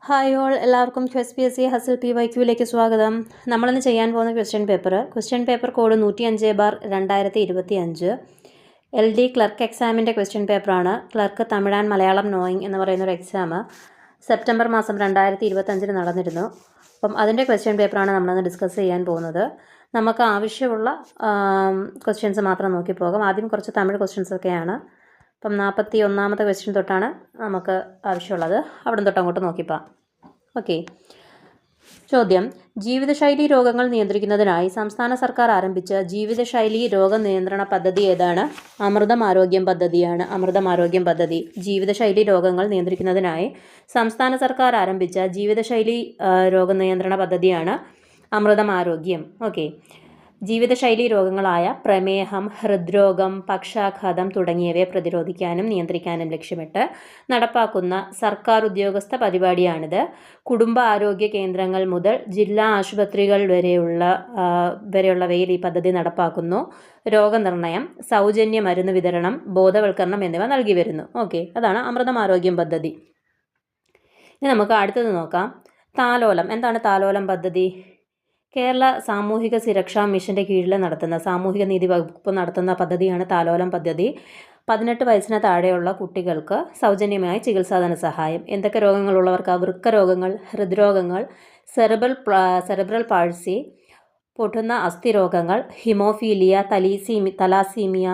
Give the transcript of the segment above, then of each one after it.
Hi all, എല്ലാവർക്കും QSPSC ഹസിൽ PYQയിലേക്ക് സ്വാഗതം. നമ്മളിന്ന് ചെയ്യാൻ പോകുന്ന question paper code 105/2025 LD clerk എക്സാമിൻ്റെ ക്വസ്റ്റ്യൻ പേപ്പറാണ്. Clerk Tamil and Malayalam knowing എന്ന് പറയുന്നൊരു എക്സാം സെപ്റ്റംബർ മാസം 2025 നടന്നിരുന്നു. അപ്പം അതിൻ്റെ ക്വസ്റ്റ്യൻ പേപ്പറാണ് നമ്മളിന്ന് ഡിസ്കസ് ചെയ്യാൻ പോകുന്നത്. നമുക്ക് ആവശ്യമുള്ള ക്വസ്റ്റ്യൻസ് മാത്രം നോക്കി പോകാം. ആദ്യം കുറച്ച് തമിഴ് ക്വസ്റ്റ്യൻസൊക്കെയാണ്. അപ്പം 41ാമത്തെ ക്വസ്റ്റ്യൻ തൊട്ടാണ് നമുക്ക് ആവശ്യമുള്ളത്. അവിടെ തൊട്ട് അങ്ങോട്ട് നോക്കിപ്പോം. ഓക്കെ. ചോദ്യം: ജീവിതശൈലി രോഗങ്ങൾ നിയന്ത്രിക്കുന്നതിനായി സംസ്ഥാന സർക്കാർ ആരംഭിച്ച ജീവിതശൈലി രോഗനിയന്ത്രണ പദ്ധതി ഏതാണ്? അമൃതം ആരോഗ്യം പദ്ധതിയാണ്. അമൃതം ആരോഗ്യം പദ്ധതി ജീവിതശൈലി രോഗങ്ങൾ നിയന്ത്രിക്കുന്നതിനായി സംസ്ഥാന സർക്കാർ ആരംഭിച്ച ജീവിതശൈലി രോഗനിയന്ത്രണ പദ്ധതിയാണ് അമൃതം ആരോഗ്യം. ഓക്കെ. ജീവിതശൈലി രോഗങ്ങളായ പ്രമേഹം, ഹൃദ്രോഗം, പക്ഷാഘാതം തുടങ്ങിയവയെ പ്രതിരോധിക്കാനും നിയന്ത്രിക്കാനും ലക്ഷ്യമിട്ട് നടപ്പാക്കുന്ന സർക്കാർ ഉദ്യോഗസ്ഥ പരിപാടിയാണിത്. കുടുംബ ആരോഗ്യ കേന്ദ്രങ്ങൾ മുതൽ ജില്ലാ ആശുപത്രികൾ വരെയുള്ളവയിൽ ഈ പദ്ധതി നടപ്പാക്കുന്നു. രോഗനിർണയം, സൗജന്യ മരുന്ന് വിതരണം, ബോധവൽക്കരണം എന്നിവ നൽകി വരുന്നു. ഓക്കെ, അതാണ് അമൃതം ആരോഗ്യം പദ്ധതി. ഇനി നമുക്ക് അടുത്തത് നോക്കാം. താലോലം. എന്താണ് താലോലം പദ്ധതി? കേരള സാമൂഹിക സുരക്ഷാ മിഷൻ്റെ കീഴിൽ നടത്തുന്ന സാമൂഹിക നീതി വകുപ്പ് നടത്തുന്ന പദ്ധതിയാണ് താലോലം പദ്ധതി. 18 വയസ്സിന് താഴെയുള്ള കുട്ടികൾക്ക് സൗജന്യമായി ചികിത്സാ ധനസഹായം. എന്തൊക്കെ രോഗങ്ങളുള്ളവർക്ക്? വൃക്ക രോഗങ്ങൾ, ഹൃദ്രോഗങ്ങൾ, സെറിബ്രൽ പാൾസി, പൊട്ടുന്ന അസ്ഥിരോഗങ്ങൾ, ഹിമോഫീലിയ, തലാസീമിയ,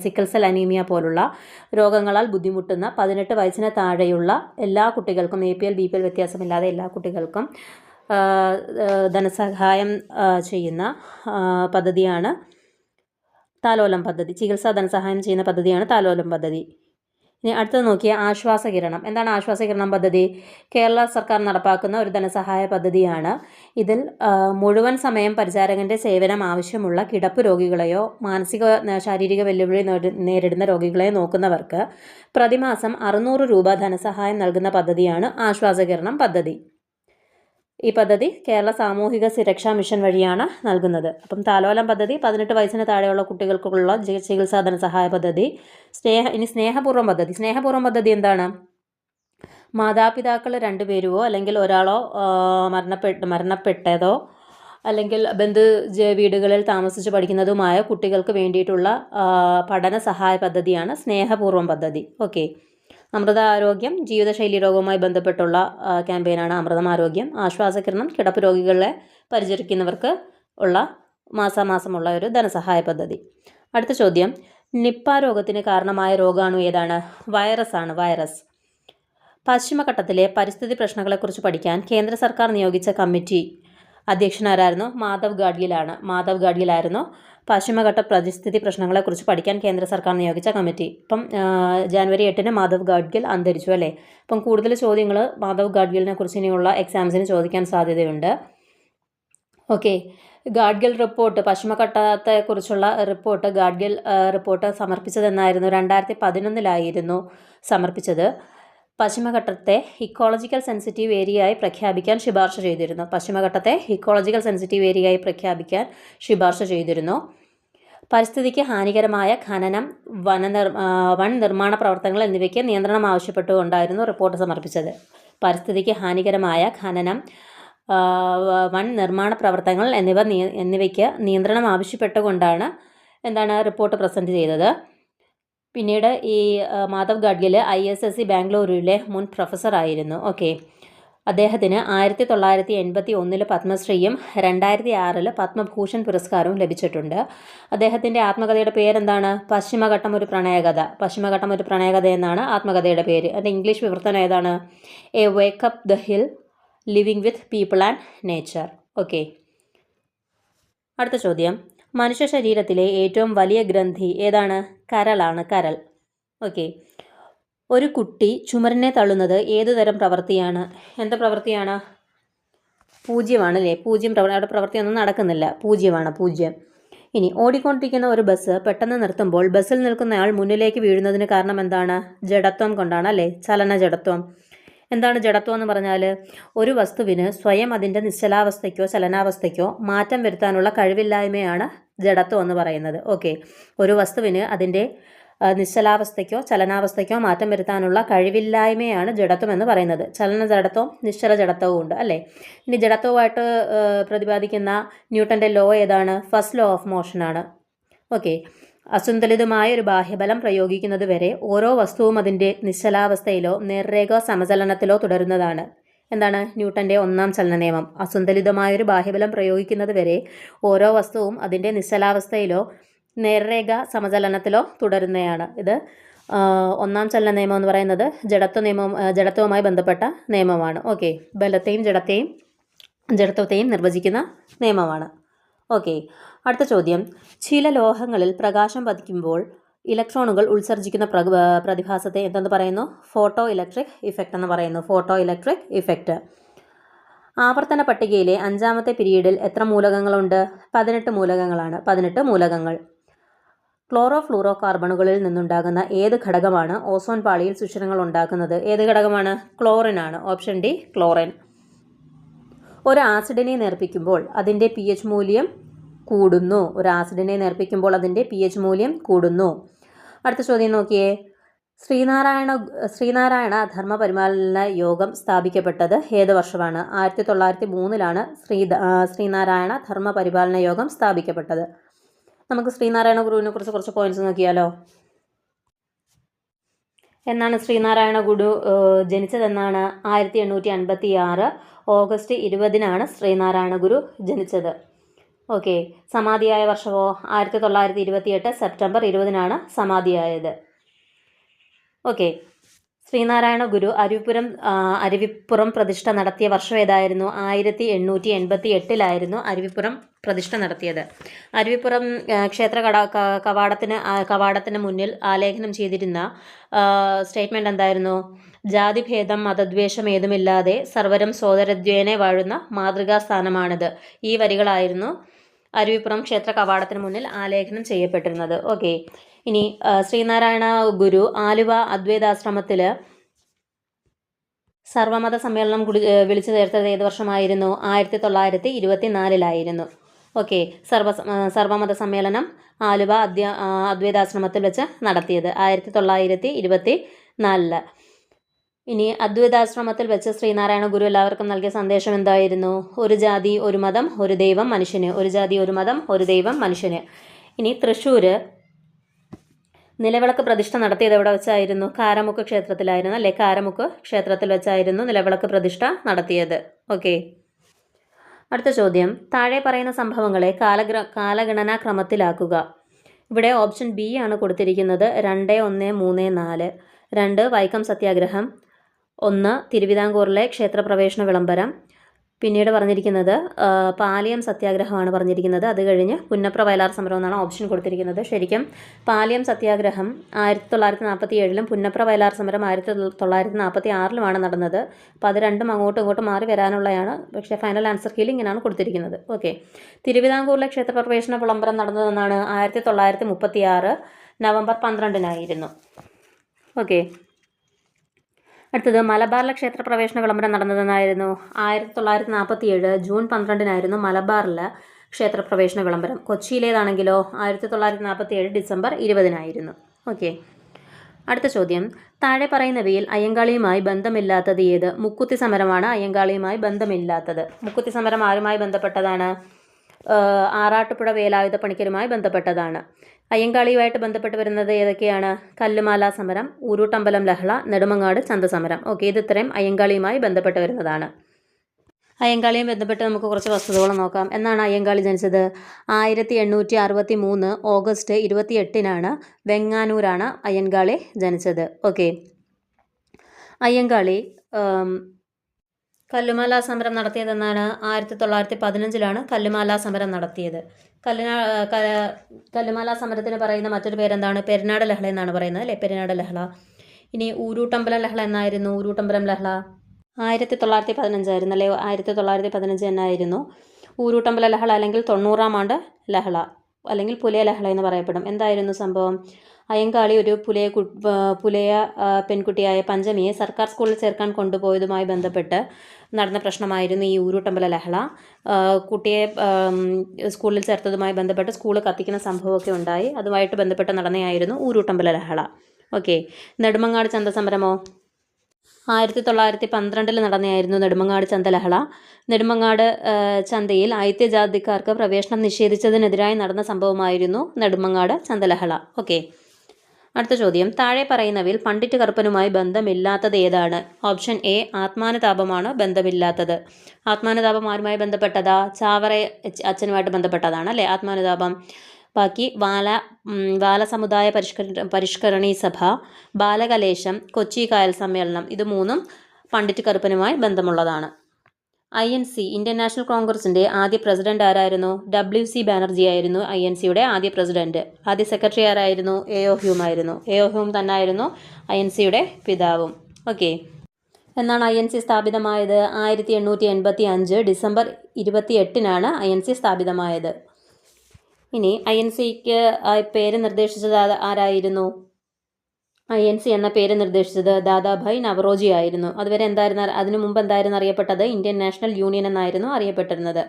സിക്കിൾസെൽ അനീമിയ പോലുള്ള രോഗങ്ങളാൽ ബുദ്ധിമുട്ടുന്ന 18 വയസ്സിന് താഴെയുള്ള എല്ലാ കുട്ടികൾക്കും, APL BPL വ്യത്യാസമില്ലാതെ എല്ലാ കുട്ടികൾക്കും ധനസഹായം ചെയ്യുന്ന പദ്ധതിയാണ് താലോലം പദ്ധതി. ചികിത്സാ ധനസഹായം ചെയ്യുന്ന പദ്ധതിയാണ് താലോലം പദ്ധതി. ഇനി അടുത്തത് നോക്കിയ ആശ്വാസകിരണം. എന്താണ് ആശ്വാസകിരണം പദ്ധതി? കേരള സർക്കാർ നടപ്പാക്കുന്ന ഒരു ധനസഹായ പദ്ധതിയാണ്. ഇതിൽ മുഴുവൻ സമയം പരിചാരകൻ്റെ സേവനം ആവശ്യമുള്ള കിടപ്പ് രോഗികളെയോ ശാരീരിക വെല്ലുവിളി നേരിടുന്ന രോഗികളെയോ നോക്കുന്നവർക്ക് പ്രതിമാസം 600 രൂപ ധനസഹായം നൽകുന്ന പദ്ധതിയാണ് ആശ്വാസകിരണം പദ്ധതി. ഈ പദ്ധതി കേരള സാമൂഹിക സുരക്ഷാ മിഷൻ വഴിയാണ് നൽകുന്നത്. അപ്പം താലോലം പദ്ധതി 18 വയസ്സിന് താഴെയുള്ള കുട്ടികൾക്കുള്ള ചികിത്സാ ധനസഹായ പദ്ധതി. ഇനി സ്നേഹപൂർവ്വം പദ്ധതി. സ്നേഹപൂർവ്വം പദ്ധതി എന്താണ്? മാതാപിതാക്കൾ 2 പേരുവോ അല്ലെങ്കിൽ ഒരാളോ മരണപ്പെട്ടതോ അല്ലെങ്കിൽ വീടുകളിൽ താമസിച്ച് പഠിക്കുന്നതുമായ കുട്ടികൾക്ക് വേണ്ടിയിട്ടുള്ള പഠന സഹായ പദ്ധതിയാണ് സ്നേഹപൂർവ്വം പദ്ധതി. ഓക്കെ. അമൃത ആരോഗ്യം ജീവിതശൈലി രോഗവുമായി ബന്ധപ്പെട്ടുള്ള ക്യാമ്പയിനാണ് അമൃതം ആരോഗ്യം. ആശ്വാസകിരണം കിടപ്പ് രോഗികളെ പരിചരിക്കുന്നവർക്ക് ഉള്ള മാസാമാസമുള്ള ഒരു ധനസഹായ പദ്ധതി. അടുത്ത ചോദ്യം: നിപ്പ രോഗത്തിന് കാരണമായ രോഗാണു ഏതാണ്? വൈറസ്. പശ്ചിമഘട്ടത്തിലെ പരിസ്ഥിതി പ്രശ്നങ്ങളെക്കുറിച്ച് പഠിക്കാൻ കേന്ദ്ര സർക്കാർ നിയോഗിച്ച കമ്മിറ്റി അധ്യക്ഷനാരായിരുന്നു? മാധവ് ഗാഡ്ഗിലായിരുന്നു പശ്ചിമഘട്ട പരിസ്ഥിതി പ്രശ്നങ്ങളെക്കുറിച്ച് പഠിക്കാൻ കേന്ദ്ര സർക്കാർ നിയോഗിച്ച കമ്മിറ്റി. ഇപ്പം ജനുവരി 8 മാധവ് ഗാഡ്ഗിൽ അന്തരിച്ചു അല്ലേ. അപ്പം കൂടുതൽ ചോദ്യങ്ങൾ മാധവ് ഗാഡ്ഗിലിനെ കുറിച്ച് ഇനിയുള്ള എക്സാംസിന് ചോദിക്കാൻ സാധ്യതയുണ്ട്. ഓക്കെ. ഗാഡ്ഗിൽ റിപ്പോർട്ട്, പശ്ചിമഘട്ടത്തെക്കുറിച്ചുള്ള ഗാഡ്ഗിൽ റിപ്പോർട്ട് സമർപ്പിച്ചതെന്നായിരുന്നു? 2011 സമർപ്പിച്ചത്. പശ്ചിമഘട്ടത്തെ ഇക്കോളജിക്കൽ സെൻസിറ്റീവ് ഏരിയയായി പ്രഖ്യാപിക്കാൻ ശുപാർശ ചെയ്തിരുന്നു. പരിസ്ഥിതിക്ക് ഹാനികരമായ ഖനനം, വൻ നിർമ്മാണ പ്രവർത്തനങ്ങൾ എന്നിവയ്ക്ക് നിയന്ത്രണം ആവശ്യപ്പെട്ടുകൊണ്ടായിരുന്നു റിപ്പോർട്ട് സമർപ്പിച്ചത്. പരിസ്ഥിതിക്ക് ഹാനികരമായ ഖനനം, വൻ നിർമ്മാണ പ്രവർത്തനങ്ങൾ എന്നിവയ്ക്ക് നിയന്ത്രണം ആവശ്യപ്പെട്ടുകൊണ്ടാണ് റിപ്പോർട്ട് പ്രസൻറ്റ് ചെയ്തത്. പിന്നീട് ഈ മാധവ് ഗാഡ്ഗിൽ ISSC ബാംഗ്ലൂരിലെ മുൻ പ്രൊഫസറായിരുന്നു. ഓക്കെ. അദ്ദേഹത്തിന് 1981 പത്മശ്രീയും 2006 പത്മഭൂഷൺ പുരസ്കാരവും ലഭിച്ചിട്ടുണ്ട്. അദ്ദേഹത്തിൻ്റെ ആത്മകഥയുടെ പേരെന്താണ്? പശ്ചിമഘട്ടം ഒരു പ്രണയകഥ എന്നാണ് ആത്മകഥയുടെ പേര്. അതിൻ്റെ ഇംഗ്ലീഷ് വിവർത്തനം ഏതാണ്? A wake up the hill, living with people and nature. Okay. അടുത്ത ചോദ്യം: മനുഷ്യ ശരീരത്തിലെ ഏറ്റവും വലിയ ഗ്രന്ഥി ഏതാണ്? കരൾ. ഓക്കെ. ഒരു കുട്ടി ചുമരിനെ തള്ളുന്നത് ഏതുതരം പ്രവൃത്തിയാണ്? എന്ത് പ്രവൃത്തിയാണ്? പൂജ്യമാണല്ലേ. അവിടെ പ്രവൃത്തിയൊന്നും നടക്കുന്നില്ല. പൂജ്യം. ഇനി ഓടിക്കൊണ്ടിരിക്കുന്ന ഒരു ബസ് പെട്ടെന്ന് നിർത്തുമ്പോൾ ബസ്സിൽ നിൽക്കുന്നയാൾ മുന്നിലേക്ക് വീഴുന്നതിന് കാരണം എന്താണ്? ജഡത്വം കൊണ്ടാണ് അല്ലേ. ചലന ജഡത്വം. എന്താണ് ജഡത്വം എന്ന് പറഞ്ഞാൽ? ഒരു വസ്തുവിന് സ്വയം അതിൻ്റെ നിശ്ചലാവസ്ഥയ്ക്കോ ചലനാവസ്ഥയ്ക്കോ മാറ്റം വരുത്താനുള്ള കഴിവില്ലായ്മയാണ് ജഡത്വം എന്ന് പറയുന്നത്. ഓക്കെ. ഒരു വസ്തുവിന് അതിൻ്റെ നിശ്ചലാവസ്ഥയ്ക്കോ ചലനാവസ്ഥയ്ക്കോ മാറ്റം വരുത്താനുള്ള കഴിവില്ലായ്മയാണ് ജഡത്വം എന്ന് പറയുന്നത്. ചലന ജഡത്വവും നിശ്ചല ജഡത്വവും ഉണ്ട് അല്ലേ. ഇനി ജഡത്വമായിട്ട് പ്രതിപാദിക്കുന്ന ന്യൂട്ടൻ്റെ ലോ ഏതാണ്? ഫസ്റ്റ് ലോ ഓഫ് മോഷനാണ്. ഓക്കെ. അസന്തുലിതമായ ഒരു ബാഹ്യബലം പ്രയോഗിക്കുന്നത് വരെ ഓരോ വസ്തുവും അതിൻ്റെ നിശ്ചലാവസ്ഥയിലോ നേർരേഖ സമചലനത്തിലോ തുടരുന്നതാണ്. എന്താണ് ന്യൂട്ടൻ്റെ ഒന്നാം ചലന നിയമം? അസന്തുലിതമായൊരു ബാഹ്യബലം പ്രയോഗിക്കുന്നത് വരെ ഓരോ വസ്തുവും അതിൻ്റെ നിശ്ചലാവസ്ഥയിലോ നേർരേഖ സമചലനത്തിലോ തുടരുന്നതാണ്. ഇത് ഒന്നാം ചലന നിയമം എന്ന് പറയുന്നത് ജഡത്വവുമായി ബന്ധപ്പെട്ട നിയമമാണ്. ഓക്കെ. ബലത്തെയും ജഡത്വത്തെയും നിർവചിക്കുന്ന നിയമമാണ്. ഓക്കെ. അടുത്ത ചോദ്യം, ചില ലോഹങ്ങളിൽ പ്രകാശം പതിക്കുമ്പോൾ ഇലക്ട്രോണുകൾ ഉത്സർജിക്കുന്ന പ്രതിഭാസത്തെ എന്തെന്ന് പറയുന്നു? ഫോട്ടോ ഇലക്ട്രിക് ഇഫക്റ്റ് എന്ന് പറയുന്നു. Photo electric effect. ആവർത്തന പട്ടികയിലെ 5ാമത്തെ പീരീഡിൽ എത്ര മൂലകങ്ങളുണ്ട്? 18 മൂലകങ്ങളാണ്. 18 മൂലകങ്ങൾ. ക്ലോറോ ഫ്ലൂറോ കാർബണുകളിൽ നിന്നുണ്ടാകുന്ന ഏത് ഘടകമാണ് ഓസോൺ പാളിയിൽ സുഷിരങ്ങൾ ഉണ്ടാക്കുന്നത്? ഏത് ഘടകമാണ്? ക്ലോറിൻ ആണ്. Option D, chlorine. ഒരു ആസിഡിനെ നേർപ്പിക്കുമ്പോൾ അതിൻ്റെ pH മൂല്യം കൂടുന്നു. ഒരു ആസിഡിനെ നേർപ്പിക്കുമ്പോൾ അതിൻ്റെ pH മൂല്യം കൂടുന്നു. അടുത്ത ചോദ്യം നോക്കിയേ. ശ്രീനാരായണ ധർമ്മ പരിപാലന യോഗം സ്ഥാപിക്കപ്പെട്ടത് ഏത് വർഷമാണ്? 1903 ശ്രീനാരായണ ധർമ്മ പരിപാലന യോഗം സ്ഥാപിക്കപ്പെട്ടത്. നമുക്ക് ശ്രീനാരായണ ഗുരുവിനെ കുറിച്ച് കുറച്ച് പോയിന്റ്സ് നോക്കിയാലോ. എന്നാണ് ശ്രീനാരായണ ഗുരു ജനിച്ചതെന്നാണ്? 1856 ഓഗസ്റ്റ് 20 ശ്രീനാരായണ ഗുരു ജനിച്ചത്. ഓക്കെ. സമാധിയായ വർഷമോ? 1928 സെപ്റ്റംബർ 20 സമാധിയായത്. ഓക്കെ. ശ്രീനാരായണ ഗുരു അരുവിപ്പുറം പ്രതിഷ്ഠ നടത്തിയ വർഷം ഏതായിരുന്നു? 1888 അരുവിപ്പുറം പ്രതിഷ്ഠ നടത്തിയത്. അരുവിപ്പുറം ക്ഷേത്ര കവാടത്തിന് മുന്നിൽ ആലേഖനം ചെയ്തിരുന്ന സ്റ്റേറ്റ്മെൻറ്റ് എന്തായിരുന്നു? ജാതിഭേദം മതദ്വേഷം ഏതുമില്ലാതെ സർവരും സോദരദ്വേനെ വാഴുന്ന മാതൃകാ സ്ഥാനമാണിത്. ഈ വരികളായിരുന്നു അരുവിപ്പുറം ക്ഷേത്ര കവാടത്തിന് മുന്നിൽ ആലേഖനം ചെയ്യപ്പെട്ടിരുന്നത്. ഓക്കെ. ഇനി ശ്രീനാരായണ ഗുരു ആലുവ അദ്വൈതാശ്രമത്തിൽ സർവമത സമ്മേളനം വിളിച്ചു ചേർത്തത് ഏത് വർഷമായിരുന്നു? 1924 ഓക്കെ. സർവമത സമ്മേളനം ആലുവ അദ്വൈതാശ്രമത്തിൽ വെച്ച് നടത്തിയത് 1924. ഇനി അദ്വൈതാശ്രമത്തിൽ വെച്ച് ശ്രീനാരായണ ഗുരു എല്ലാവർക്കും നൽകിയ സന്ദേശം എന്തായിരുന്നു? ഒരു ജാതി ഒരു മതം ഒരു ദൈവം മനുഷ്യന്. ഒരു ജാതി ഒരു മതം ഒരു ദൈവം മനുഷ്യന്. ഇനി തൃശ്ശൂർ നിലവിളക്ക് പ്രതിഷ്ഠ നടത്തിയത് എവിടെ വെച്ചായിരുന്നു? കാരമുക്ക് ക്ഷേത്രത്തിലായിരുന്നു അല്ലേ. കാരമുക്ക് ക്ഷേത്രത്തിൽ വെച്ചായിരുന്നു നിലവിളക്ക് പ്രതിഷ്ഠ നടത്തിയത്. ഓക്കെ. അടുത്ത ചോദ്യം, താഴെ പറയുന്ന സംഭവങ്ങളെ കാലഗണനാ ക്രമത്തിലാക്കുക. ഇവിടെ ഓപ്ഷൻ ബി ആണ് കൊടുത്തിരിക്കുന്നത്. 2, 1, 3, 4. 2 വൈക്കം സത്യാഗ്രഹം, 1 തിരുവിതാംകൂറിലെ ക്ഷേത്രപ്രവേശന വിളംബരം, പിന്നീട് പറഞ്ഞിരിക്കുന്നത് പാലിയം സത്യാഗ്രഹമാണ് പറഞ്ഞിരിക്കുന്നത്. അത് കഴിഞ്ഞ് പുന്നപ്ര വയലാർ സമരം എന്നാണ് ഓപ്ഷൻ കൊടുത്തിരിക്കുന്നത്. ശരിക്കും പാലിയം സത്യാഗ്രഹം 1947 പുന്നപ്ര വയലാർ സമരം 1946 നടന്നത്. അപ്പോൾ അത് രണ്ടും അങ്ങോട്ടും ഇങ്ങോട്ടും മാറി വരാനുള്ളതാണ്. പക്ഷേ ഫൈനൽ ആൻസർ കീയിൽ ഇങ്ങനെയാണ് കൊടുത്തിരിക്കുന്നത്. ഓക്കെ. തിരുവിതാംകൂറിലെ ക്ഷേത്രപ്രവേശന വിളംബരം നടന്നതെന്നാണ്? 1936 നവംബർ 12 ഓക്കെ. അടുത്തത് മലബാറിലെ ക്ഷേത്രപ്രവേശന വിളംബരം നടന്നതെന്നായിരുന്നു? 1947 ജൂൺ 12 മലബാറിലെ ക്ഷേത്രപ്രവേശന വിളംബരം. കൊച്ചിയിലേതാണെങ്കിലോ 1947 ഡിസംബർ 20 ഓക്കെ. അടുത്ത ചോദ്യം, താഴെ പറയുന്നവയിൽ അയ്യങ്കാളിയുമായി ബന്ധമില്ലാത്തത് ഏത്? മുക്കുത്തി സമരമാണ് അയ്യങ്കാളിയുമായി ബന്ധമില്ലാത്തത്. മുക്കുത്തി സമരം ആരുമായി ബന്ധപ്പെട്ടതാണ്? ആറാട്ടുപുഴ വേലായുധ പണിക്കരുമായി ബന്ധപ്പെട്ടതാണ്. അയ്യങ്കാളിയുമായിട്ട് ബന്ധപ്പെട്ട് വരുന്നത് ഏതൊക്കെയാണ്? കല്ലുമാല സമരം, ഊരൂട്ടമ്പലം ലഹള, നെടുമങ്ങാട് ചന്തസമരം. ഓക്കെ. ഇത് ഇത്രയും അയ്യങ്കാളിയുമായി ബന്ധപ്പെട്ട് വരുന്നതാണ്. അയ്യങ്കാളിയും ബന്ധപ്പെട്ട് നമുക്ക് കുറച്ച് വസ്തുതകൾ നോക്കാം. എന്നാണ് അയ്യങ്കാളി ജനിച്ചത്? 1863 ഓഗസ്റ്റ് 28 വെങ്ങാനൂരാണ് അയ്യങ്കാളി ജനിച്ചത്. ഓക്കെ. അയ്യങ്കാളി കല്ലുമാല സമരം നടത്തിയതെന്നാണ്? 1915 കല്ലുമാല സമരം നടത്തിയത്. കല്ലുമാല സമരത്തിന് പറയുന്ന മറ്റൊരു പേരെന്താണ്? പെരിനാട് ലഹള എന്നാണ് പറയുന്നത് അല്ലേ. പെരിനാട് ലഹള. ഇനി ഊരൂട്ടമ്പലം ലഹള എന്നായിരുന്നു? ഊരൂട്ടമ്പലം ലഹള 1915 അല്ലേ. 1915 എന്നായിരുന്നു ഊരൂട്ടമ്പല ലഹള, അല്ലെങ്കിൽ 90-ാം ആണ്ട് ലഹള, അല്ലെങ്കിൽ പുലിയ ലഹള എന്ന് പറയപ്പെടും. എന്തായിരുന്നു സംഭവം? അയ്യങ്കാളി ഒരു പുലയ പെൺകുട്ടിയായ പഞ്ചമിയെ സർക്കാർ സ്കൂളിൽ ചേർക്കാൻ കൊണ്ടുപോയതുമായി ബന്ധപ്പെട്ട് നടന്ന പ്രശ്നമായിരുന്നു ഈ ഊരൂട്ടമ്പല ലഹള. കുട്ടിയെ സ്കൂളിൽ ചേർത്തതുമായി ബന്ധപ്പെട്ട് സ്കൂൾ കത്തിക്കുന്ന സംഭവമൊക്കെ ഉണ്ടായി. അതുമായിട്ട് ബന്ധപ്പെട്ട് നടന്നതായിരുന്നു ഊരൂട്ടമ്പല ലഹള. ഓക്കെ. നെടുമങ്ങാട് ചന്ത സമരമോ? 1912 നടന്നതായിരുന്നു നെടുമങ്ങാട് ചന്ത ലഹള. നെടുമങ്ങാട് ചന്തയിൽ അയിത്യജാതിക്കാർക്ക് പ്രവേശനം നിഷേധിച്ചതിനെതിരായി നടന്ന സംഭവമായിരുന്നു നെടുമങ്ങാട് ചന്ത ലഹള. ഓക്കെ. അടുത്ത ചോദ്യം, താഴെ പറയുന്നവയിൽ പണ്ഡിറ്റ് കറുപ്പനുമായി ബന്ധമില്ലാത്തത് ഏതാണ്? Option A ആത്മാനുതാപമാണ് ബന്ധമില്ലാത്തത്. ആത്മാനുതാപം ആരുമായി ബന്ധപ്പെട്ടതാ? ചാവറ അച്ഛനുമായിട്ട് ബന്ധപ്പെട്ടതാണ് അല്ലേ ആത്മാനുതാപം. ബാക്കി ബാലസമുദായ പരിഷ്കരണി സഭ, ബാലകലേശം, കൊച്ചി കായൽ സമ്മേളനം, ഇത് മൂന്നും പണ്ഡിറ്റ് കറുപ്പനുമായി ബന്ധമുള്ളതാണ്. INC ഇന്ത്യൻ നാഷണൽ കോൺഗ്രസിൻ്റെ ആദ്യ പ്രസിഡന്റ് ആരായിരുന്നു? WC ബാനർജി ആയിരുന്നു INCയുടെ ആദ്യ പ്രസിഡന്റ്. ആദ്യ സെക്രട്ടറി ആരായിരുന്നു? AO ഹ്യൂം ആയിരുന്നു. AO ഹ്യൂം തന്നെയായിരുന്നു INCയുടെ പിതാവും. ഓക്കെ. എന്നാണ് INC സ്ഥാപിതമായത്? 1885 ഡിസംബർ 28-നാണ് INC സ്ഥാപിതമായത്. ഇനി INCക്ക് പേര് നിർദ്ദേശിച്ചത് ആരായിരുന്നു? INC എന്ന പേര് നിർദ്ദേശിച്ചത് ദാദാഭായ് നവറോജി ആയിരുന്നു. അതിനു മുമ്പ് എന്തായിരുന്നു അറിയപ്പെട്ടത്? ഇന്ത്യൻ നാഷണൽ യൂണിയൻ എന്നായിരുന്നു അറിയപ്പെട്ടിരുന്നത്.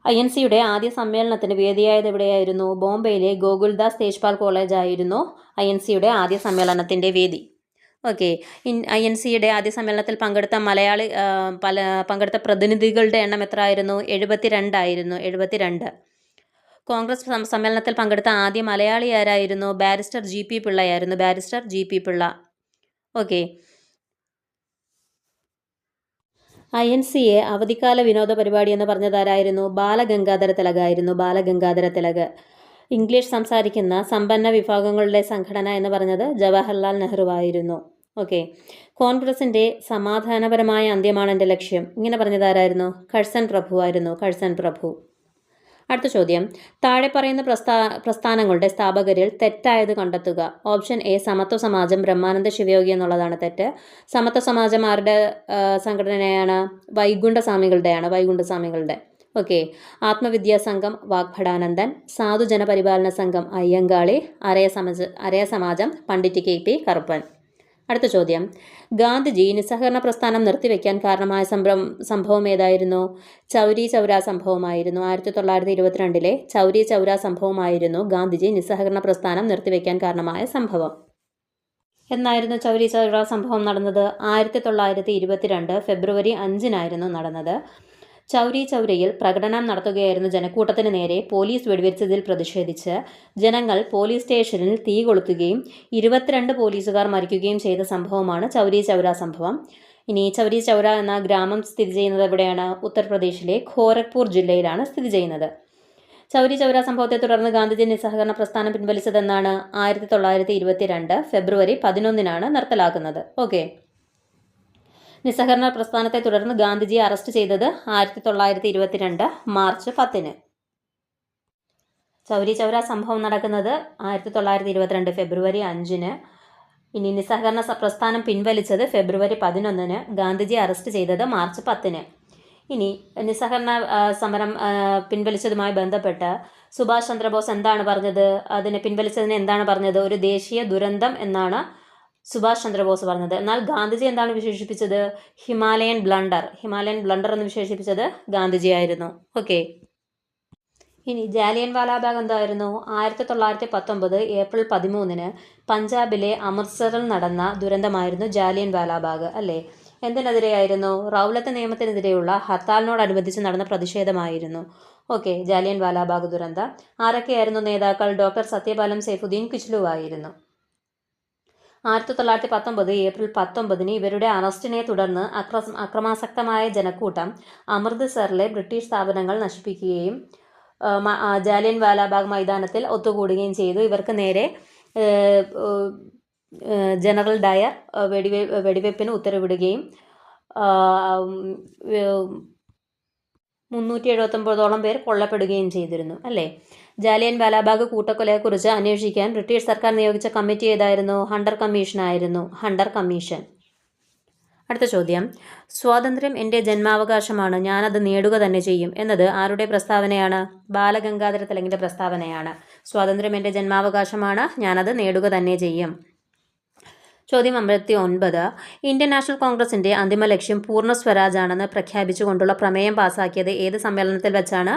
INCയുടെ ആദ്യ സമ്മേളനത്തിന് വേദിയായത് എവിടെയായിരുന്നു? ബോംബെയിലെ ഗോകുൽദാസ് തേജ്പാൽ കോളേജ് ആയിരുന്നു INCയുടെ ആദ്യ സമ്മേളനത്തിൻ്റെ വേദി. ഓക്കെ. INCയുടെ ആദ്യ സമ്മേളനത്തിൽ പങ്കെടുത്ത പ്രതിനിധികളുടെ എണ്ണം എത്ര ആയിരുന്നു? 72 ആയിരുന്നു. 72. കോൺഗ്രസ് സമ്മേളനത്തിൽ പങ്കെടുത്ത ആദ്യ മലയാളി ആരായിരുന്നു? ബാരിസ്റ്റർ GP പിള്ളയായിരുന്നു. Barrister GP Pillai. ഓക്കെ. INCയെ അവധിക്കാല വിനോദ പരിപാടി എന്ന് പറഞ്ഞതാരായിരുന്നു? ബാലഗംഗാധര തിലകായിരുന്നു. ബാലഗംഗാധര തിലക്. ഇംഗ്ലീഷ് സംസാരിക്കുന്ന സമ്പന്ന വിഭാഗങ്ങളുടെ സംഘടന എന്ന് പറഞ്ഞത് ജവഹർലാൽ നെഹ്റു ആയിരുന്നു. ഓക്കെ. കോൺഗ്രസിൻ്റെ സമാധാനപരമായ അന്ത്യമാണ് എൻ്റെ ലക്ഷ്യം, ഇങ്ങനെ പറഞ്ഞതാരായിരുന്നു? കഴ്സൺ പ്രഭു ആയിരുന്നു. കഴ്സൺ പ്രഭു. അടുത്ത ചോദ്യം, താഴെ പറയുന്ന പ്രസ്ഥാനങ്ങളുടെ സ്ഥാപകരിൽ തെറ്റായത് കണ്ടെത്തുക. ഓപ്ഷൻ എ സമത്വ സമാജം, ബ്രഹ്മാനന്ദ ശിവയോഗി എന്നുള്ളതാണ് തെറ്റ്. സമത്വ സമാജം ആരുടെ സംഘടനയാണ്? വൈകുണ്ഠസ്വാമികളുടെ. ഓക്കെ. ആത്മവിദ്യാ സംഘം വാഗ്ഭടാനന്ദൻ, സാധുജന പരിപാലന സംഘം അയ്യങ്കാളി, അരയ സമാജം പണ്ഡിറ്റ് KP കറുപ്പൻ. അടുത്ത ചോദ്യം, ഗാന്ധിജി നിസ്സഹകരണ പ്രസ്ഥാനം നിർത്തിവെക്കാൻ കാരണമായ സംഭവം ഏതായിരുന്നു? ചൗരി ചൗരാ സംഭവമായിരുന്നു. 1922 ചൗരി ചൗരാ സംഭവമായിരുന്നു ഗാന്ധിജി നിസ്സഹകരണ പ്രസ്ഥാനം നിർത്തിവെക്കാൻ കാരണമായ സംഭവം. എന്നായിരുന്നു ചൗരി ചൗരാ സംഭവം നടന്നത്? 1922 ഫെബ്രുവരി 5-നായിരുന്നു നടന്നത്. ചൗരി ചൗരയിൽ പ്രകടനം നടത്തുകയായിരുന്നു ജനക്കൂട്ടത്തിന് നേരെ പോലീസ് വെടിവെച്ചതിൽ പ്രതിഷേധിച്ച് ജനങ്ങൾ പോലീസ് സ്റ്റേഷനിൽ തീ കൊളുത്തുകയും 22 പോലീസുകാർ മരിക്കുകയും ചെയ്ത സംഭവമാണ് ചൗരി ചൗര സംഭവം. ഇനി ചൗരി ചൗര എന്ന ഗ്രാമം സ്ഥിതി ചെയ്യുന്നത് എവിടെയാണ്? ഉത്തർപ്രദേശിലെ ഖോരഗ്പൂർ ജില്ലയിലാണ് സ്ഥിതി ചെയ്യുന്നത്. ചൗരി ചൗര സംഭവത്തെ തുടർന്ന് ഗാന്ധിജി നിസ്സഹകരണ പ്രസ്ഥാനം പിൻവലിച്ചതെന്നാണ്? 1922 ഫെബ്രുവരി 11-നാണ് നിർത്തലാക്കുന്നത്. ഓക്കെ. നിസ്സഹകരണ പ്രസ്ഥാനത്തെ തുടർന്ന് ഗാന്ധിജിയെ അറസ്റ്റ് ചെയ്തത് 1922 മാർച്ച് 10-ന്. ചൗരി ചൗര സംഭവം നടക്കുന്നത് 1922 ഫെബ്രുവരി 5-ന്. ഇനി നിസ്സഹകരണ പ്രസ്ഥാനം പിൻവലിച്ചത് ഫെബ്രുവരി 11-ന്. ഗാന്ധിജിയെ അറസ്റ്റ് ചെയ്തത് മാർച്ച് 10-ന്. ഇനി നിസ്സഹകരണ സമരം പിൻവലിച്ചതുമായി ബന്ധപ്പെട്ട് സുഭാഷ് ചന്ദ്രബോസ് എന്താണ് പറഞ്ഞത്? അതിനെ പിൻവലിച്ചതിന് എന്താണ് പറഞ്ഞത്? ഒരു ദേശീയ ദുരന്തം എന്നാണ് സുഭാഷ് ചന്ദ്രബോസ് പറഞ്ഞത്. എന്നാൽ ഗാന്ധിജി എന്താണ് വിശേഷിപ്പിച്ചത്? ഹിമാലയൻ ബ്ലണ്ടർ എന്ന് വിശേഷിപ്പിച്ചത് ഗാന്ധിജി ആയിരുന്നു. ഓക്കെ. ഇനി ജാലിയൻ വാലാബാഗ് എന്തായിരുന്നു? 1919 ഏപ്രിൽ 13-ന് പഞ്ചാബിലെ അമൃത്സറിൽ നടന്ന ദുരന്തമായിരുന്നു ജാലിയൻ വാലാബാഗ് അല്ലേ? എന്തിനെതിരെയായിരുന്നു? റൗലത്ത് നിയമത്തിനെതിരെയുള്ള ഹർത്താലിനോടനുബന്ധിച്ച് നടന്ന പ്രതിഷേധമായിരുന്നു. ഓക്കെ. ജാലിയൻ വാലാബാഗ് ദുരന്തം. ആരൊക്കെയായിരുന്നു നേതാക്കൾ? ഡോക്ടർ സത്യപാലം സൈഫുദ്ദീൻ കിച്ലു ആയിരുന്നു. 1919 ഏപ്രിൽ 19-ന് ഇവരുടെ അറസ്റ്റിനെ തുടർന്ന് അക്രമാസക്തമായ ജനക്കൂട്ടം അമൃത്സറിലെ ബ്രിട്ടീഷ് സ്ഥാപനങ്ങൾ നശിപ്പിക്കുകയും ജാലിയൻ വാലാബാഗ് മൈതാനത്തിൽ ഒത്തുകൂടുകയും ചെയ്തു. ഇവർക്ക് നേരെ ജനറൽ ഡയർ വെടിവെപ്പിന് ഉത്തരവിടുകയും 379ഓളം പേർ കൊല്ലപ്പെടുകയും ചെയ്തിരുന്നു അല്ലേ? ജാലിയൻ വാലാബാഗ് കൂട്ടക്കൊലയെക്കുറിച്ച് അന്വേഷിക്കാൻ ബ്രിട്ടീഷ് സർക്കാർ നിയോഗിച്ച കമ്മിറ്റി ഏതായിരുന്നു? ഹണ്ടർ കമ്മീഷൻ ആയിരുന്നു. Hunter commission. അടുത്ത ചോദ്യം, സ്വാതന്ത്ര്യം എൻ്റെ ജന്മാവകാശമാണ്, ഞാനത് നേടുക തന്നെ ചെയ്യും എന്നത് ആരുടെ പ്രസ്താവനയാണ്? ബാലഗംഗാധര തിലകിൻ്റെ പ്രസ്താവനയാണ്. സ്വാതന്ത്ര്യം എൻ്റെ ജന്മാവകാശമാണ്, ഞാനത് നേടുക തന്നെ ചെയ്യും. ചോദ്യം 59. ഇന്ത്യൻ നാഷണൽ കോൺഗ്രസിൻ്റെ അന്തിമ ലക്ഷ്യം പൂർണ്ണ സ്വരാജാണെന്ന് പ്രഖ്യാപിച്ചുകൊണ്ടുള്ള പ്രമേയം പാസാക്കിയത് ഏത് സമ്മേളനത്തിൽ വെച്ചാണ്?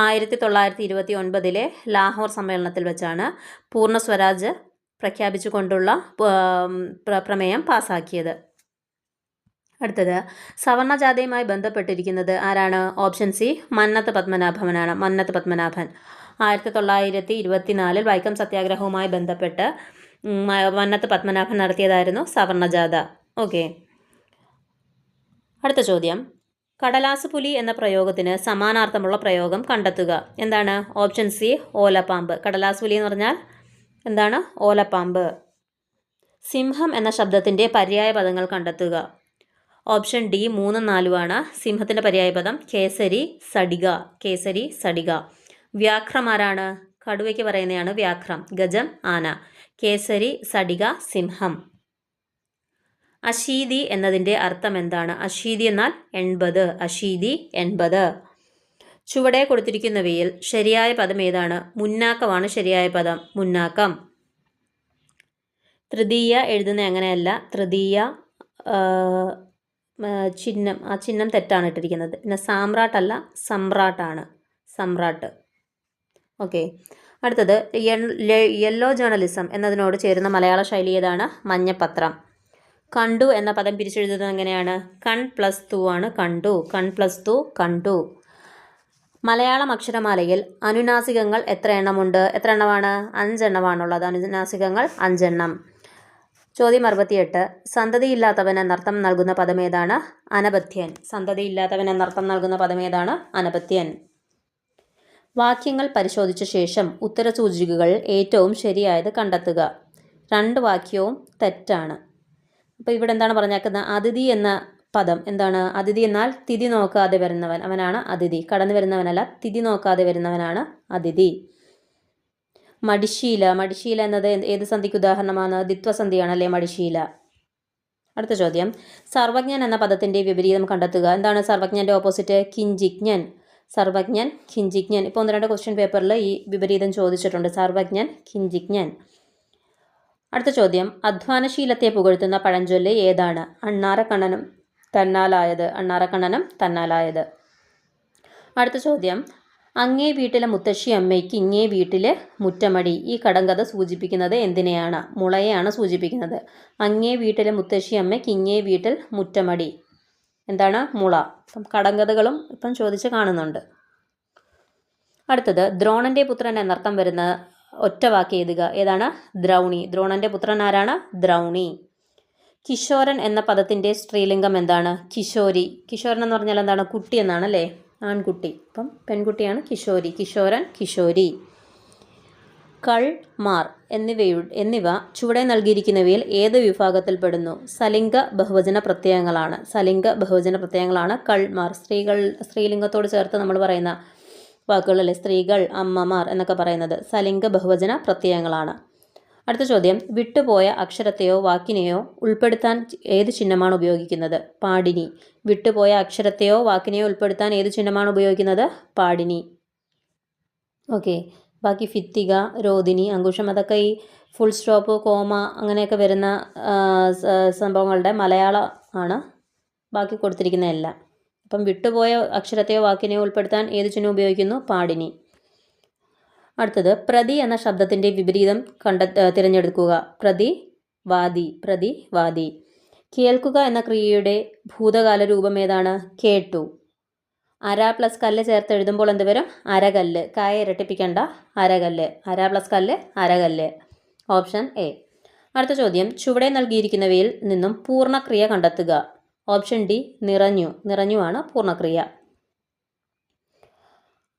1929 ലാഹോർ സമ്മേളനത്തിൽ വെച്ചാണ് പൂർണ്ണ സ്വരാജ് പ്രഖ്യാപിച്ചുകൊണ്ടുള്ള പ്രമേയം പാസാക്കിയത്. അടുത്തത് സവർണജാഥയുമായി ബന്ധപ്പെട്ടിരിക്കുന്നത് ആരാണ്? ഓപ്ഷൻ സി മന്നത്ത് പത്മനാഭനാണ്. മന്നത്ത് പത്മനാഭൻ 1924 വൈക്കം സത്യാഗ്രഹവുമായി ബന്ധപ്പെട്ട് മന്നത്ത് പത്മനാഭൻ നടത്തിയതായിരുന്നു സവർണജാഥ. ഓക്കെ. അടുത്ത ചോദ്യം, കടലാസ് പുലി എന്ന പ്രയോഗത്തിന് സമാനാർത്ഥമുള്ള പ്രയോഗം കണ്ടെത്തുക. എന്താണ്? ഓപ്ഷൻ സി ഓലപ്പാമ്പ്. കടലാസ് പുലി എന്ന് പറഞ്ഞാൽ എന്താണ്? ഓലപ്പാമ്പ്. സിംഹം എന്ന ശബ്ദത്തിൻ്റെ പര്യായ പദങ്ങൾ കണ്ടെത്തുക. ഓപ്ഷൻ ഡി 3, 4 സിംഹത്തിൻ്റെ പര്യായപദം കേസരി, സടിക. കേസരി, സടിക. വ്യാഘ്രം ആരാണ്? കടുവയ്ക്ക് പറയുന്നതാണ് വ്യാഘ്രം. ഗജം, ആന. കേസരി, സടിക, സിംഹം. അശീതി എന്നതിൻ്റെ അർത്ഥം എന്താണ്? അശീതി എന്നാൽ 80. അശീതി 80. ചുവടെ കൊടുത്തിരിക്കുന്നവയിൽ ശരിയായ പദം ഏതാണ്? മുന്നാക്കമാണ് ശരിയായ പദം. മുന്നാക്കം. തൃതീയ എഴുതുന്ന എങ്ങനെയല്ല. തൃതീയ ചിഹ്നം, ആ ചിഹ്നം തെറ്റാണ് ഇട്ടിരിക്കുന്നത്. പിന്നെ സാമ്രാട്ടല്ല, സമ്രാട്ടാണ്. സമ്രാട്ട്. ഓക്കെ. അടുത്തത് യെല്ലോ ജേർണലിസം എന്നതിനോട് ചേരുന്ന മലയാള ശൈലി ഏതാണ്? മഞ്ഞപ്പത്രം. കണ്ടു എന്ന പദം പിരിച്ചെഴുതുന്നത് എങ്ങനെയാണ്? കൺ പ്ലസ് തു ആണ് കണ്ടു. കൺ പ്ലസ് തു, കണ്ടു. മലയാളം അക്ഷരമാലയിൽ അനുനാസികങ്ങൾ എത്ര എണ്ണമുണ്ട്? എത്ര എണ്ണമാണ്? 5 എണ്ണമാണുള്ളത്. അനുനാസികങ്ങൾ 5 എണ്ണം. ചോദ്യം 68. സന്തതിയില്ലാത്തവൻ എന്നർത്ഥം നൽകുന്ന പദം ഏതാണ്? അനപത്യൻ. സന്തതിയില്ലാത്തവൻ എന്നർത്ഥം നൽകുന്ന പദം ഏതാണ്? അനപത്യൻ. വാക്യങ്ങൾ പരിശോധിച്ച ശേഷം ഉത്തരസൂചികകൾ ഏറ്റവും ശരിയായത് കണ്ടെത്തുക. 2 വാക്യവും തെറ്റാണ്. അപ്പോൾ ഇവിടെ എന്താണ് പറഞ്ഞേക്കുന്നത്? അതിഥി എന്ന പദം എന്താണ്? അതിഥി എന്നാൽ തിഥി നോക്കാതെ വരുന്നവൻ, അവനാണ് അതിഥി. കടന്നു വരുന്നവനല്ല, തിഥി നോക്കാതെ വരുന്നവനാണ് അതിഥി. മടിശീല. മടിശീല എന്നത് ഏത് സന്ധിക്ക് ഉദാഹരണമാണ്? ദ്വിത്വസന്ധിയാണല്ലേ മടിശീല. അടുത്ത ചോദ്യം, സർവജ്ഞൻ എന്ന പദത്തിൻ്റെ വിപരീതം കണ്ടെത്തുക. എന്താണ് സർവജ്ഞൻ്റെ ഓപ്പോസിറ്റ്? കിഞ്ചിജ്ഞൻ. സർവജ്ഞൻ, കിഞ്ചിജ്ഞൻ. ഇപ്പോൾ 1-2 ക്വസ്റ്റ്യൻ പേപ്പറിൽ ഈ വിപരീതം ചോദിച്ചിട്ടുണ്ട്. സർവജ്ഞൻ, കിഞ്ചിജ്ഞൻ. അടുത്ത ചോദ്യം, അധ്വാനശീലത്തെ പുകഴ്ത്തുന്ന പഴഞ്ചൊല്ല് ഏതാണ്? അണ്ണാറക്കണ്ണനും തന്നാലായത്. അണ്ണാറക്കണ്ണനും തന്നാലായത്. അടുത്ത ചോദ്യം, അങ്ങേ വീട്ടിലെ മുത്തശ്ശി അമ്മയ്ക്ക് ഇങ്ങേ വീട്ടിലെ മുറ്റമടി. ഈ കടങ്കഥ സൂചിപ്പിക്കുന്നത് എന്തിനെയാണ്? മുളയെയാണ് സൂചിപ്പിക്കുന്നത്. അങ്ങേ വീട്ടിലെ മുത്തശ്ശി അമ്മയ്ക്ക് ഇങ്ങേ വീട്ടിൽ മുറ്റമടി. എന്താണ്? മുള. അപ്പം കടങ്കഥകളും ഇപ്പം ചോദിച്ച് കാണുന്നുണ്ട്. അടുത്തത്, ദ്രോണൻ്റെ പുത്രൻ എന്നർത്ഥം വരുന്ന ഒറ്റ വാക്ക് എഴുതുക. ഏതാണ്? ദ്രൗണി. ദ്രോണൻ്റെ പുത്രൻ ആരാണ്? ദ്രൗണി. കിശോരൻ എന്ന പദത്തിൻ്റെ സ്ത്രീലിംഗം എന്താണ്? കിശോരി. കിശോരൻ എന്ന് പറഞ്ഞാൽ എന്താണ്? കുട്ടി എന്നാണ് അല്ലേ? ആൺകുട്ടി. അപ്പം പെൺകുട്ടിയാണ് കിശോരി. കിശോരൻ, കിശോരി. കൾ, മാർ എന്നിവ ചുവടെ നൽകിയിരിക്കുന്നവയിൽ ഏത് വിഭാഗത്തിൽപ്പെടുന്നു? സലിംഗ ബഹുവചന പ്രത്യയങ്ങളാണ്. സലിംഗ ബഹുവചന പ്രത്യയങ്ങളാണ് കൾ, മാർ. സ്ത്രീലിംഗത്തോട് ചേർത്ത് നമ്മൾ പറയുന്ന വാക്കുകളല്ലേ? സ്ത്രീകൾ, അമ്മമാർ എന്നൊക്കെ പറയുന്നത് സലിംഗ ബഹുവചന പ്രത്യയങ്ങളാണ്. അടുത്ത ചോദ്യം, വിട്ടുപോയ അക്ഷരത്തെയോ വാക്കിനെയോ ഉൾപ്പെടുത്താൻ ഏത് ചിഹ്നമാണ് ഉപയോഗിക്കുന്നത്? പാടിനി. വിട്ടുപോയ അക്ഷരത്തെയോ വാക്കിനെയോ ഉൾപ്പെടുത്താൻ ഏത് ചിഹ്നമാണ് ഉപയോഗിക്കുന്നത്? പാടിനി. ഓക്കെ. ബാക്കി ഫിത്തിക, രോദിനി, അങ്കുശം അതൊക്കെ ഈ ഫുൾ സ്റ്റോപ്പ്, കോമ അങ്ങനെയൊക്കെ വരുന്ന സംഭവങ്ങളുടെ മലയാളം ആണ് ബാക്കി കൊടുത്തിരിക്കുന്നതെല്ലാം. അപ്പം വിട്ടുപോയ അക്ഷരത്തെയോ വാക്കിനെയോ ഉൾപ്പെടുത്താൻ ഏത് ചിഹ്നം ഉപയോഗിക്കുന്നു? പാടിനി. അടുത്തത്, പ്രതി എന്ന ശബ്ദത്തിൻ്റെ വിപരീതം തിരഞ്ഞെടുക്കുക. പ്രതിവാദി. പ്രതിവാദി. കേൾക്കുക എന്ന ക്രിയയുടെ ഭൂതകാല രൂപം ഏതാണ്? കേട്ടു. അര പ്ലസ് കല്ല് ചേർത്ത് എഴുതുമ്പോൾ എന്ത് വരും? അരകല്ല്. കായ ഇരട്ടിപ്പിക്കേണ്ട, അരകല്ല്. അര പ്ലസ് കല്ല്, അരകല്ല്. Option A. അടുത്ത ചോദ്യം, ചുവടെ നൽകിയിരിക്കുന്നവയിൽ നിന്നും പൂർണ്ണക്രിയ കണ്ടെത്തുക. ഓപ്ഷൻ ഡി നിറഞ്ഞു. നിറഞ്ഞുവാണ് പൂർണ്ണക്രിയ.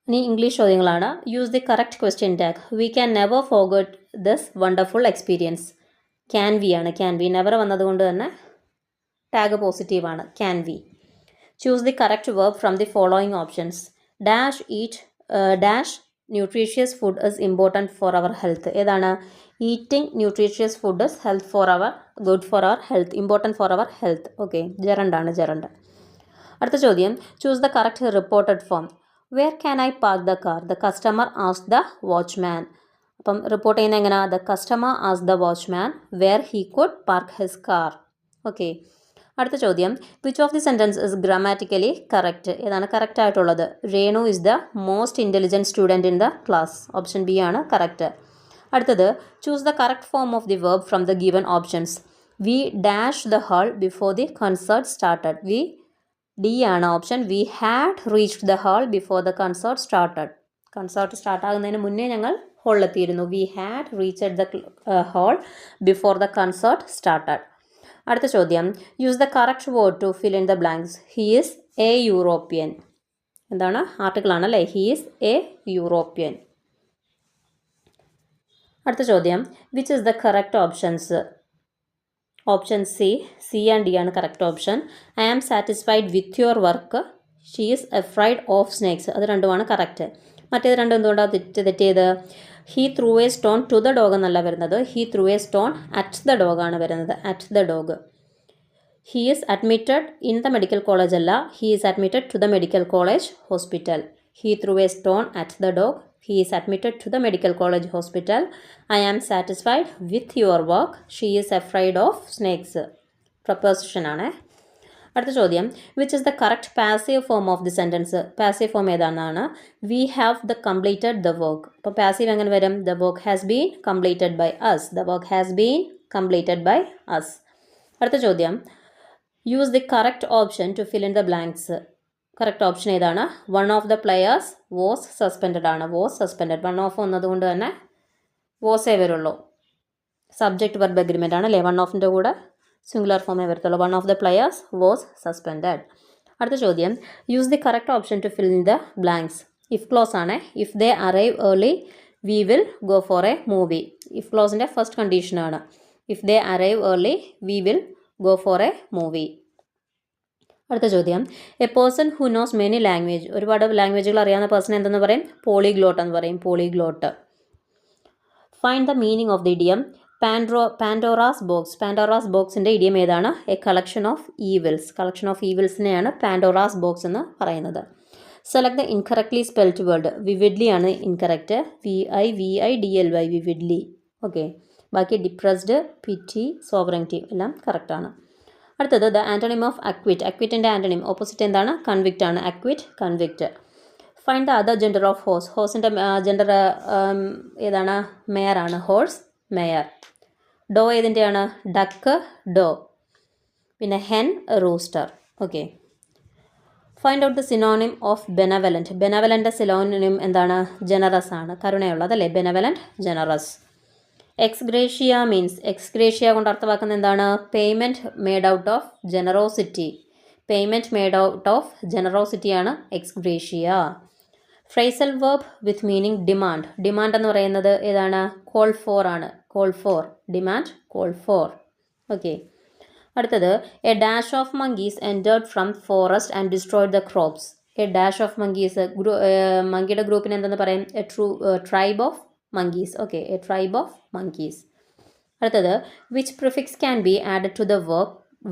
ഇനി ഇംഗ്ലീഷ് ചോദ്യങ്ങളാണ്. Use the correct question tag. We can never forget this wonderful experience. Can we ആണ്. ക്യാൻ വി നെവർ വന്നതുകൊണ്ട് തന്നെ ടാഗ് പോസിറ്റീവാണ്. Can we. Choose the correct verb from the following options. Dash eat dash nutritious food is important for our health. ഏതാണ്? Eating nutritious food is health for our good for our health. Important for our health. Okay. ജെറണ്ടാണ്. Gerund. അടുത്ത ചോദ്യം, choose the correct reported form. Where can I park the car? The customer asked the watchman. അപ്പം report ചെയ്യുന്നത് എങ്ങനെയാ? The customer ആസ് the watchman where he could park his car. Okay, അടുത്ത ചോദ്യം, which of the sentence is grammatically correct? ഏതാണ് correct ആയിട്ടുള്ളത്? Renu is the most intelligent student in the class. Option B ആണ് correct. അടുത്തത്, choose the correct form of the verb from the given options. We dash the hall before the concert started. വി D ആണ് option. We had reached the hall before the concert started. Concert സ്റ്റാർട്ടാകുന്നതിന് മുന്നേ ഞങ്ങൾ ഹോളിലെത്തിയിരുന്നു. We had reached the hall before the concert started. അടുത്ത ചോദ്യം, use the correct word to fill in the blanks. He is a European. എന്താണ്? ആർട്ടിക്കിളാണ് അല്ലേ? He is a European. അടുത്ത ചോദ്യം, which is the correct options? Option C and D ആണ് correct option. I am satisfied with your work. She is afraid of snakes. അത് രണ്ടുമാണ് correct. മറ്റേത് രണ്ടും എന്തുകൊണ്ടാണ് തെറ്റിയത്? He threw a stone to the dog എന്നല്ല വരുന്നത്. He threw a stone at the dog ആണ് വരുന്നത്. At the dog. He is admitted in the medical college അല്ല. He is admitted to the medical college hospital. He threw a stone at the dog. He is admitted to the medical college hospital. I am satisfied with your work. She is afraid of snakes. Preposition ആണ്. അടുത്ത ചോദ്യം, which is the correct passive form of the sentence? Passive form ഏതാണെന്നാണ്? We have the completed the work. അപ്പോൾ passive എങ്ങനെ വരും? The work has been completed by us. The work has been completed by us. അടുത്ത ചോദ്യം, use the correct option to fill in the blanks. Correct option ഏതാണ്? One of the players was suspended ആണ്. Was suspended. One of വന്നതുകൊണ്ട് തന്നെ വാസേ വരുള്ളൂ. Subject verb agreement ആണ് അല്ലേ? One ഓഫിൻ്റെ കൂടെ സിംഗുലർ ഫോമേ വരത്തുള്ളൂ. One of the players was suspended. അടുത്ത ചോദ്യം, use the correct option to fill in the blanks. If clause ആണ്. If they arrive early we will go for a movie. If ക്ലോസിൻ്റെ first കണ്ടീഷനാണ്. If they arrive early we will go for a movie. അടുത്ത ചോദ്യം, a person who knows many language. ഒരുപാട് ലാംഗ്വേജുകൾ അറിയാവുന്ന person എന്തെന്ന് പറയും? പോളിഗ്ലോട്ട് എന്ന് പറയും. Polyglot. Find the meaning of the idiom Pandora's box. Pandora's ബോക്സിൻ്റെ ഇഡിയം ഏതാണ്? A collection of evils. Collection of ഈവിൽസിനെയാണ് പാൻഡോറാസ് ബോക്സ് എന്ന് പറയുന്നത്. Select the incorrectly spelled word. Vividly ആണ് ഇൻകറക്റ്റ്. VIDLY vividly. ഓക്കെ, ബാക്കി ഡിപ്രസ്ഡ്, പിറ്റി, സോവറൻറ്റി എല്ലാം കറക്റ്റാണ്. അടുത്തത്, ദ ആൻറ്റണിം ഓഫ് അക്വിറ്റ്. അക്വിറ്റിൻ്റെ ആൻറ്റണിം ഓപ്പോസിറ്റ് എന്താണ്? കൺവിക്റ്റ് ആണ്. Acquit, convict. Find the other gender of horse. ഹോഴ്സിൻ്റെ ജെൻഡർ ഏതാണ്? മെയർ ആണ്. Horse, mare. ഡോ ഏതിൻ്റെയാണ്? Duck, doe. പിന്നെ hen, rooster. Okay, find out the synonym of benevolent. ബെനവലൻ്റെ synonym എന്താണ്? ജനറസ് ആണ്. കരുണയുള്ളതല്ലേ? Benevolent, generous. Ex gratia means, ex gratia കൊണ്ട് അർത്ഥമാക്കുന്നത് എന്താണ്? Payment made out of generosity. Payment made out of ജനറോസിറ്റിയാണ് ex gratia. Phrasal verb with meaning demand. Demand എന്ന് പറയുന്നത് ഏതാണ്? കോൾ ഫോർ ആണ്. Call for. Demand, call for. Okay, അടുത്തത്, a dash of monkeys entered from forest and destroyed the crops. A dash of monkeys, മങ്കിയുടെ ഗ്രൂപ്പിന് എന്തെന്ന് പറയും? A tribe of monkeys. Okay, a tribe of monkeys. അടുത്തത്, which prefix can be added to the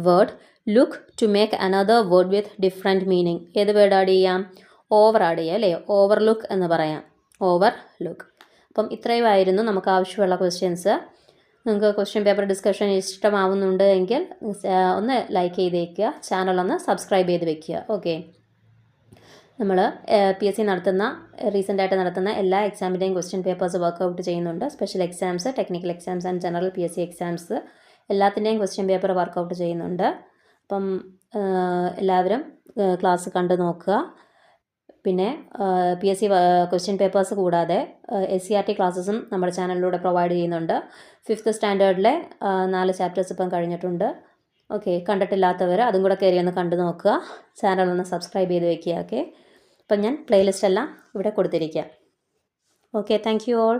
word look to make another word with different meaning. ഏത് word add ചെയ്യാം? Over add ചെയ്യാം അല്ലേ? Overlook എന്ന് പറയാം. ഓവർലുക്ക്. അപ്പം ഇത്രയുമായിരുന്നു നമുക്ക് ആവശ്യമുള്ള ക്വസ്റ്റ്യൻസ്. നിങ്ങൾക്ക് ക്വസ്റ്റ്യൻ പേപ്പർ ഡിസ്കഷൻ ഇഷ്ടമാവുന്നുണ്ട് എങ്കിൽ ഒന്ന് ലൈക്ക് ചെയ്തേക്കുക. ചാനലൊന്ന് സബ്സ്ക്രൈബ് ചെയ്ത് വെക്കുക. ഓക്കെ, നമ്മൾ PSC നടത്തുന്ന റീസെൻ്റായിട്ട് നടത്തുന്ന എല്ലാ എക്സാമിൻ്റെയും ക്വസ്റ്റ്യൻ പേപ്പേഴ്സ് വർക്കൗട്ട് ചെയ്യുന്നുണ്ട്. Special exams, technical exams and general PSC exams എല്ലാത്തിൻ്റെയും ക്വസ്റ്റ്യൻ പേപ്പർ വർക്കൗട്ട് ചെയ്യുന്നുണ്ട്. അപ്പം എല്ലാവരും ക്ലാസ് കണ്ടു നോക്കുക. പിന്നെ PSC ക്വസ്റ്റ്യൻ പേപ്പേഴ്സ് കൂടാതെ SCRT ക്ലാസ്സസും നമ്മുടെ ചാനലിലൂടെ പ്രൊവൈഡ് ചെയ്യുന്നുണ്ട്. 5th സ്റ്റാൻഡേർഡിലെ 4 ചാപ്റ്റേഴ്സ് ഇപ്പം കഴിഞ്ഞിട്ടുണ്ട്. ഓക്കെ, കണ്ടിട്ടില്ലാത്തവർ അതും കൂടെ കയറി ഒന്ന് കണ്ടു നോക്കുക. ചാനലൊന്ന് സബ്സ്ക്രൈബ് ചെയ്ത് വയ്ക്കുക. ഓക്കെ, അപ്പം ഞാൻ പ്ലേലിസ്റ്റ് എല്ലാം ഇവിടെ കൊടുത്തിരിക്കാം. Okay, thank you all.